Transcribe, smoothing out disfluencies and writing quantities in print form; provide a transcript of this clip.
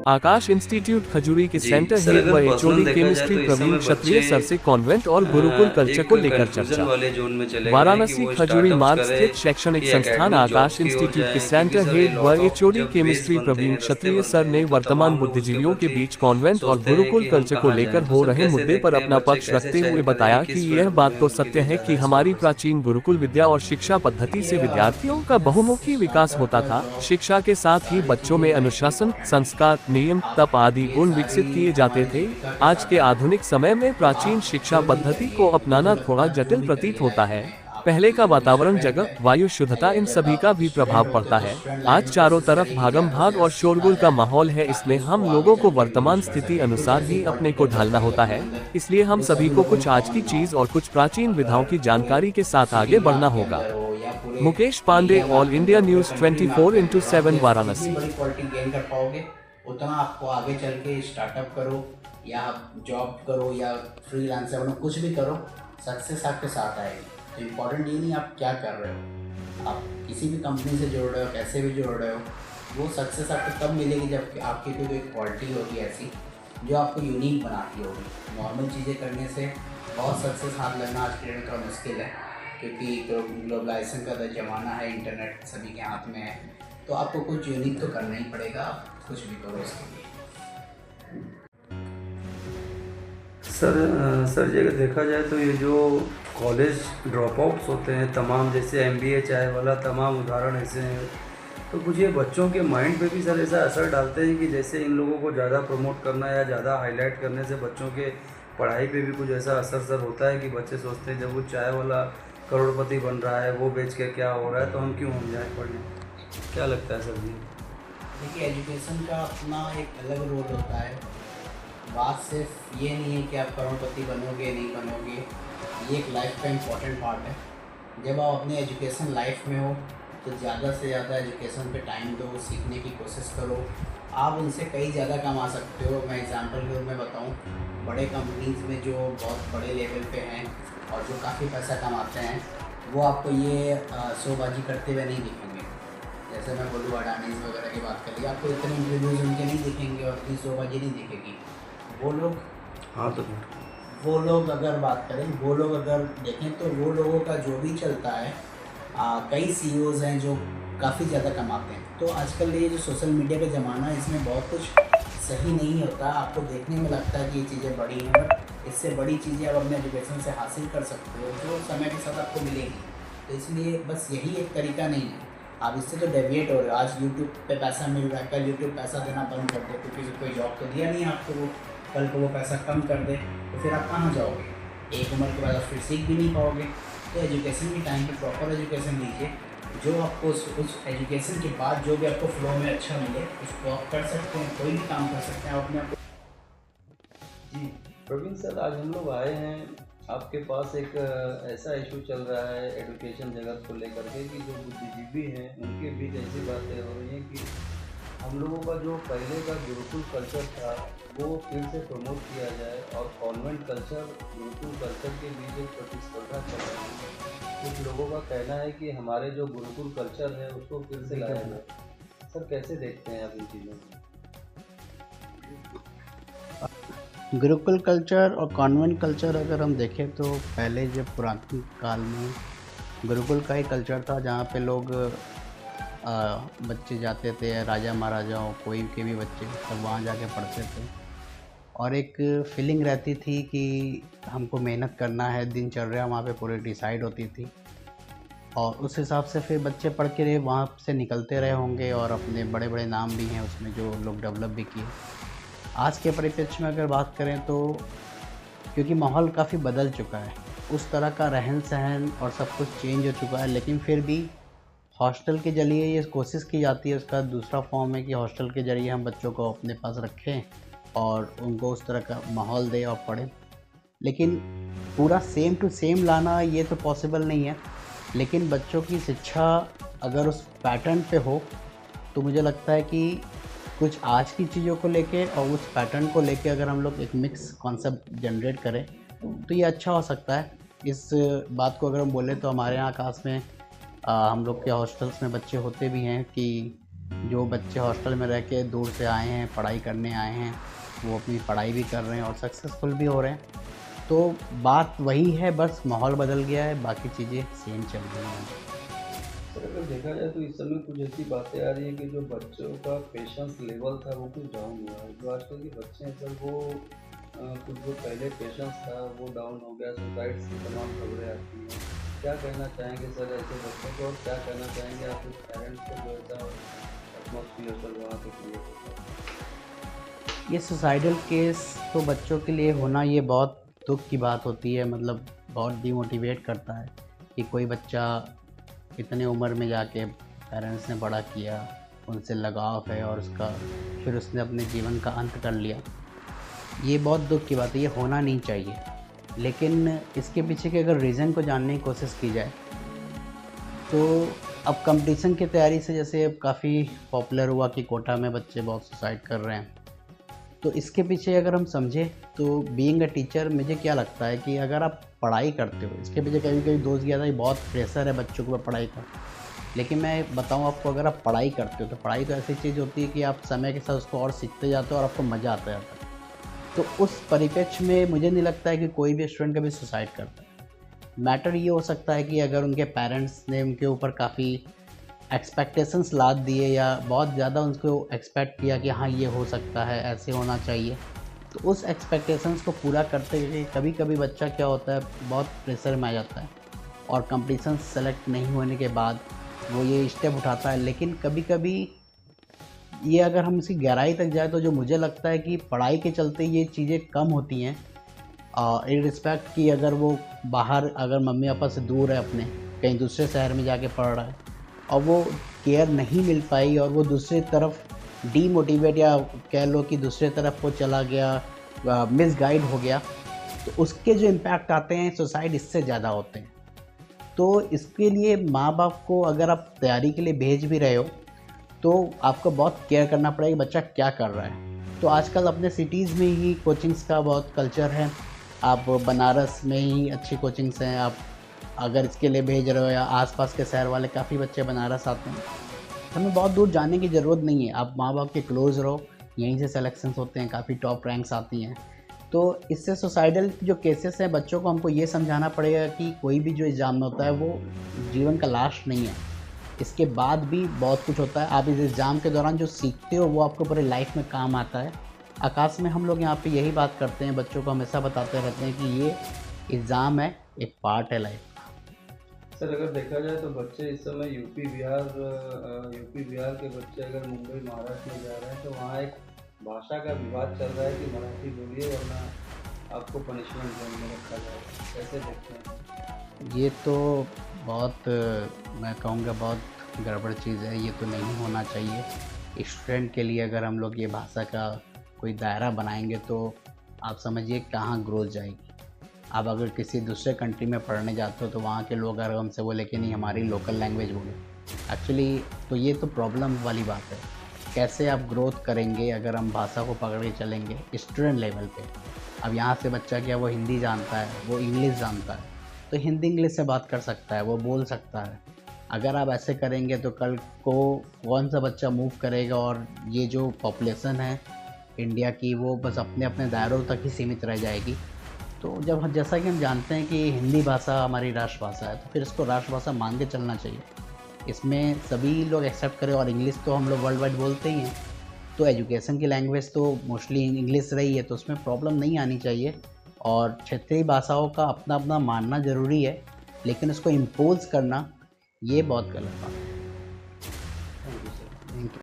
आकाश institute खजूरी के जी, centre sir head व अगर पर्सनल एचओडी देखा जाए केमिस्ट्री तो इस प्रवीण समय क्षत्रिय बच्चे सर से कॉन्वेंट और गुरुकुल कल्चर एक को लेकर कन्फ्यूजन चर्चा। वाले जोन में चले गए हैं कि वाराणसी वो खजूरी स्टार्टअप्स मार्ग करें स्थित शैक्षणिक कि संस्थान एकेडमिक आकाश जॉब्स की ओर इंस्टीट्यूट के जाएं, क्योंकि सेंटर सर ये हेड व लॉट ऑफ एचओडी जब वेज केमिस्ट्री बनते प्रवीण हैं, रास्ते क्षत्रिय बनते सर ने हैं, तो वर्तमान तमाम लोग उसके बुद्धिजीवियों के प्रति बीच कॉन्वेंट और सोचते हैं गुरुकुल कि हम कल्चर को कहाँ लेकर जाएं। तो हो सर रहे कैसे मुद्दे पर देखते हैं अपना बच्चे पक्ष कैसे रखते हुए चयन बताया करें, कि किस यह फील्ड बात में तो उनके सत्य लिए है ज़्यादा कि हमारी स्कोप है सर। प्राचीन गुरुकुल विद्या और शिक्षा पद्धति से विद्यार्थियों का बहुमुखी विकास होता था। शिक्षा के साथ ही बच्चों में अनुशासन, संस्कार, नियम, तप आदि गुण विकसित किए जाते थे। आज के आधुनिक समय में प्राचीन शिक्षा पद्धति को अपनाना थोड़ा जटिल प्रतीत होता है। पहले का वातावरण, जगह, वायु, शुद्धता, इन सभी का भी प्रभाव पड़ता है। आज चारों तरफ भागम भाग और शोरगुल का माहौल है। इसमें हम लोगों को वर्तमान स्थिति अनुसार ही अपने को ढालना होता है। इसलिए हम सभी को कुछ आज की चीज और कुछ प्राचीन विधाओं की जानकारी के साथ आगे बढ़ना होगा। Mukesh Pandey, all India news 24/7 जितनी वाराणसी। बड़ी क्वालिटी गेन कर पाओगे उतना आपको आगे चल के स्टार्टअप करो या जॉब करो या फ्रीलांसर बनो, कुछ भी करो, सक्सेस आपके साथ आएगी। तो इम्पोर्टेंट ये नहीं आप क्या कर रहे हो, आप किसी भी कंपनी से जुड़ रहे हो, कैसे भी जुड़ रहे हो, वो सक्सेस आपको तब मिलेगी जब आपकी कोई क्वालिटी होगी ऐसी जो आपको यूनिक बनाती होगी। नॉर्मल चीज़ें करने से बहुत सक्सेस हाथ लगना आज के डेट में थोड़ा मुश्किल है, क्योंकि ग्लोबलाइजेशन का ज़माना है, इंटरनेट सभी के हाथ में है, तो आपको कुछ यूनिक तो करना ही पड़ेगा, आप कुछ भी करो इसके लिए। सर जी अगर देखा जाए तो ये जो कॉलेज ड्रॉप आउट्स होते हैं तमाम, जैसे एमबीए चाय वाला, तमाम उदाहरण ऐसे हैं, तो कुछ ये बच्चों के माइंड पे भी सर ऐसा असर डालते हैं कि जैसे इन लोगों को ज़्यादा प्रमोट करना या ज़्यादा हाईलाइट करने से बच्चों के पढ़ाई पे भी कुछ ऐसा असर सर होता है कि बच्चे सोचते हैं जब वो चाय वाला करोड़पति बन रहा है, वो बेच के क्या हो रहा है, तो हम क्यों हम जाएँ पढ़ने। क्या लगता है सर जी? देखिए, एजुकेशन का अपना एक अलग रोल होता है। बात सिर्फ ये नहीं है कि आप करोड़पति बनोगे नहीं बनोगे, ये एक लाइफ का इम्पॉर्टेंट पार्ट है। जब आप अपने एजुकेशन लाइफ में हो तो ज़्यादा से ज़्यादा एजुकेशन पे टाइम दो, सीखने की कोशिश करो, आप उनसे कई ज़्यादा कमा सकते हो। मैं एग्जांपल के रूप में बताऊं, बड़े कंपनीज में जो बहुत बड़े लेवल पे हैं और जो काफ़ी पैसा कमाते हैं, वो आपको ये शोबाजी करते हुए नहीं दिखेंगे। जैसे मैं बोलूँ अडानीज़ वगैरह की बात करिए, आपको इतने इंटरव्यूज़ उनके नहीं दिखेंगे और इतनी शोबाजी नहीं दिखेगी। वो लोग हाँ तो अगर बात करें, वो लोग अगर देखें तो वो लोगों का जो भी चलता है, कई सीईओज़ हैं जो काफ़ी ज़्यादा कमाते हैं। तो आजकल ये जो सोशल मीडिया का ज़माना है, इसमें बहुत कुछ सही नहीं होता। आपको देखने में लगता है कि ये चीज़ें बड़ी हैं, बट इससे बड़ी चीज़ें आप अपने एजुकेशन से हासिल कर सकते हो जो समय के साथ आपको मिलेगी। तो इसलिए बस यही एक तरीका नहीं है, आप इससे तो डेविएट हो रहे हो। आज यूट्यूब पे पैसा मिल रहा है, कल यूट्यूब पैसा देना बंद कर दे क्योंकि कोई जॉब तो दिया नहीं आपको, वो कल को वो पैसा कम कर दे, तो फिर आप कहाँ जाओगे। एक उम्र के बाद आप फिर सीख भी नहीं पाओगे। तो एजुकेशन के टाइम पे प्रॉपर एजुकेशन लीजिए, जो आपको उस एजुकेशन के बाद जो भी आपको फ्लो में अच्छा मिले उसको आप कर सकते हैं, कोई भी काम कर सकते हैं आप अपने आप। जी प्रवीण सर, आज हम लोग आए हैं आपके पास, एक ऐसा इशू चल रहा है एजुकेशन जगत को लेकर के कि जो बुद्धिजीवी हैं उनके बीच ऐसी बातें हो रही हैं कि हम लोगों का जो पहले का गुरुकुल कल्चर था वो फिर से प्रमोट किया जाए और कॉन्वेंट कल्चर गुरुकुल कल्चर के बीच एक प्रतिस्पर्धा चल रही है। कुछ लोगों का कहना है कि हमारे जो गुरुकुल कल्चर है उसको फिर से लाया जाए। सर कैसे देखते हैं आप इन चीज़ों को? गुरुकुल कल्चर और कॉन्वेंट कल्चर अगर हम देखें तो पहले जब पुरातन काल में गुरुकुल का ही कल्चर था, जहाँ पे लोग बच्चे जाते थे, राजा महाराजाओं कोई के भी बच्चे सब वहाँ जाके पढ़ते थे और एक फीलिंग रहती थी कि हमको मेहनत करना है, दिनचर्या वहाँ पे पूरी डिसाइड होती थी और उस हिसाब से फिर बच्चे पढ़ के वहाँ से निकलते रहे होंगे और अपने बड़े बड़े नाम भी हैं उसमें जो लोग डेवलप भी किए। आज के परिप्रेक्ष्य में अगर बात करें तो क्योंकि माहौल काफ़ी बदल चुका है, उस तरह का रहन सहन और सब कुछ चेंज हो चुका है, लेकिन फिर भी हॉस्टल के जरिए ये कोशिश की जाती है, उसका दूसरा फॉर्म है कि हॉस्टल के ज़रिए हम बच्चों को अपने पास रखें और उनको उस तरह का माहौल दें और पढ़ें। लेकिन पूरा सेम टू सेम लाना ये तो पॉसिबल नहीं है, लेकिन बच्चों की शिक्षा अगर उस पैटर्न पे हो तो मुझे लगता है कि कुछ आज की चीज़ों को लेके और उस पैटर्न को लेके अगर हम लोग एक मिक्स कॉन्सेप्ट जनरेट करें तो ये अच्छा हो सकता है। इस बात को अगर हम बोलें तो हमारे यहाँ आकाश में हम लोग के हॉस्टल्स में बच्चे होते भी हैं कि जो बच्चे हॉस्टल में रह के दूर से आए हैं, पढ़ाई करने आए हैं, वो अपनी पढ़ाई भी कर रहे हैं और सक्सेसफुल भी हो रहे हैं। तो बात वही है, बस माहौल बदल गया है, बाकी चीज़ें सेम चल रही हैं। सर अगर देखा जाए तो इस समय कुछ ऐसी बातें आ रही हैं कि जो बच्चों का पेशेंस लेवल था वो कुछ डाउन हुआ है। जो आजकल के बच्चे हैं सर वो कुछ जो पहले पेशेंस था वो डाउन हो गया, सुसाइड्स की तमाम खबरें आती हैं। क्या कहना चाहेंगे सर ऐसे बच्चों को, और क्या कहना चाहेंगे आप उस पेरेंट्स को जो ऐसा एटमोसफियर सर वहाँ पे क्रिएट होता है? ये सुसाइडल केस तो बच्चों के लिए होना ये बहुत दुख की बात होती है, मतलब बहुत डिमोटिवेट करता है कि कोई बच्चा इतने उम्र में जाके पेरेंट्स ने बड़ा किया, उनसे लगाव है और उसका फिर उसने अपने जीवन का अंत कर लिया। ये बहुत दुख की बात है, ये होना नहीं चाहिए। लेकिन इसके पीछे के अगर रीज़न को जानने की कोशिश की जाए तो अब कंपटीशन की तैयारी से जैसे अब काफ़ी पॉपुलर हुआ कि कोटा में बच्चे बहुत सुसाइड कर रहे हैं, तो इसके पीछे अगर हम समझें तो बीइंग अ टीचर मुझे क्या लगता है कि अगर आप पढ़ाई करते हो, इसके पीछे कभी कभी दोस्त गया था कि बहुत प्रेशर है बच्चों के ऊपर पढ़ाई का, लेकिन मैं बताऊं आपको, अगर आप पढ़ाई करते हो तो पढ़ाई तो ऐसी चीज़ होती है कि आप समय के साथ उसको और सीखते जाते हो और आपको मज़ा आता जाता है। तो उस परिप्रेक्ष्य में मुझे नहीं लगता है कि कोई भी स्टूडेंट कभी सुसाइड करता है। मैटर ये हो सकता है कि अगर उनके पेरेंट्स ने उनके ऊपर काफ़ी एक्सपेक्टेशंस लाद दिए या बहुत ज़्यादा उनको एक्सपेक्ट किया कि हाँ ये हो सकता है, ऐसे होना चाहिए, तो उस एक्सपेक्टेशंस को पूरा करते हुए कभी कभी बच्चा क्या होता है बहुत प्रेशर में आ जाता है और कंपटीशन सेलेक्ट नहीं होने के बाद वो ये स्टेप उठाता है। लेकिन कभी कभी ये अगर हम इसकी गहराई तक जाए तो जो मुझे लगता है कि पढ़ाई के चलते ये चीज़ें कम होती हैं, इन रिस्पेक्ट कि अगर वो बाहर अगर मम्मी पापा से दूर है, अपने कहीं दूसरे शहर में जाके पढ़ रहा है और वो केयर नहीं मिल पाई और वो दूसरी तरफ डीमोटिवेट या कह लो कि दूसरे तरफ वो चला गया, मिसगाइड हो गया, तो उसके जो इम्पैक्ट आते हैं सुसाइड इससे ज़्यादा होते हैं। तो इसके लिए माँ बाप को अगर आप तैयारी के लिए भेज भी रहे हो तो आपको बहुत केयर करना पड़ेगा कि बच्चा क्या कर रहा है। तो आजकल अपने सिटीज़ में ही कोचिंग्स का बहुत कल्चर है, आप बनारस में ही अच्छी कोचिंग्स हैं, आप अगर इसके लिए भेज रहे हो या आसपास के शहर वाले काफ़ी बच्चे बनारस आते हैं, हमें बहुत दूर जाने की ज़रूरत नहीं है। आप माँ बाप के क्लोज़ रहो, यहीं से सिलेक्शंस होते हैं, काफ़ी टॉप रैंक्स आती हैं। तो इससे सुसाइडल जो केसेस हैं बच्चों को हमको ये समझाना पड़ेगा कि कोई भी जो एग्ज़ाम में होता है वो जीवन का लास्ट नहीं है, इसके बाद भी बहुत कुछ होता है। आप इस एग्ज़ाम के दौरान जो सीखते हो वो आपको पूरे लाइफ में काम आता है। आकाश में हम लोग यहाँ पे यही बात करते हैं, बच्चों को हमेशा बताते रहते हैं कि ये एग्ज़ाम है, एक पार्ट है लाइफ। सर अगर देखा जाए तो बच्चे इस समय यूपी बिहार के बच्चे अगर मुंबई महाराष्ट्र में जा रहे हैं तो वहाँ एक भाषा का विवाद चल रहा है कि मराठी बोलिए वरना आपको पनिशमेंट जोन में रखा जाएगा। कैसे देखते हैं? ये तो बहुत मैं कहूँगा बहुत गड़बड़ चीज़ है, ये तो नहीं होना चाहिए। स्टूडेंट के लिए अगर हम लोग ये भाषा का कोई दायरा बनाएंगे तो आप समझिए कहाँ ग्रोथ जाएगी। आप अगर किसी दूसरे कंट्री में पढ़ने जाते हो तो वहाँ के लोग अगर हमसे बोले कि नहीं हमारी लोकल लैंग्वेज बोलो, एक्चुअली तो ये तो प्रॉब्लम वाली बात है। कैसे आप ग्रोथ करेंगे अगर हम भाषा को पकड़ के चलेंगे स्टूडेंट लेवल पे। अब यहाँ से बच्चा क्या वो हिंदी जानता है, वो इंग्लिश जानता है, तो हिंदी इंग्लिश से बात कर सकता है, वो बोल सकता है। अगर आप ऐसे करेंगे तो कल को कौन सा बच्चा मूव करेगा और ये जो पॉपुलेशन है इंडिया की वो बस अपने अपने दायरों तक ही सीमित रह जाएगी। तो जब जैसा कि हम जानते हैं कि हिंदी भाषा हमारी राष्ट्रभाषा है तो फिर इसको राष्ट्रभाषा मान के चलना चाहिए, इसमें सभी लोग एक्सेप्ट करें। और इंग्लिश तो हम लोग वर्ल्ड वाइड बोलते ही हैं, तो एजुकेशन की लैंग्वेज तो मोस्टली इंग्लिश रही है, तो उसमें प्रॉब्लम नहीं आनी चाहिए। और क्षेत्रीय भाषाओं का अपना अपना मानना ज़रूरी है, लेकिन उसको इम्पोज करना ये बहुत गलत बात है। Thank you sir. Thank you.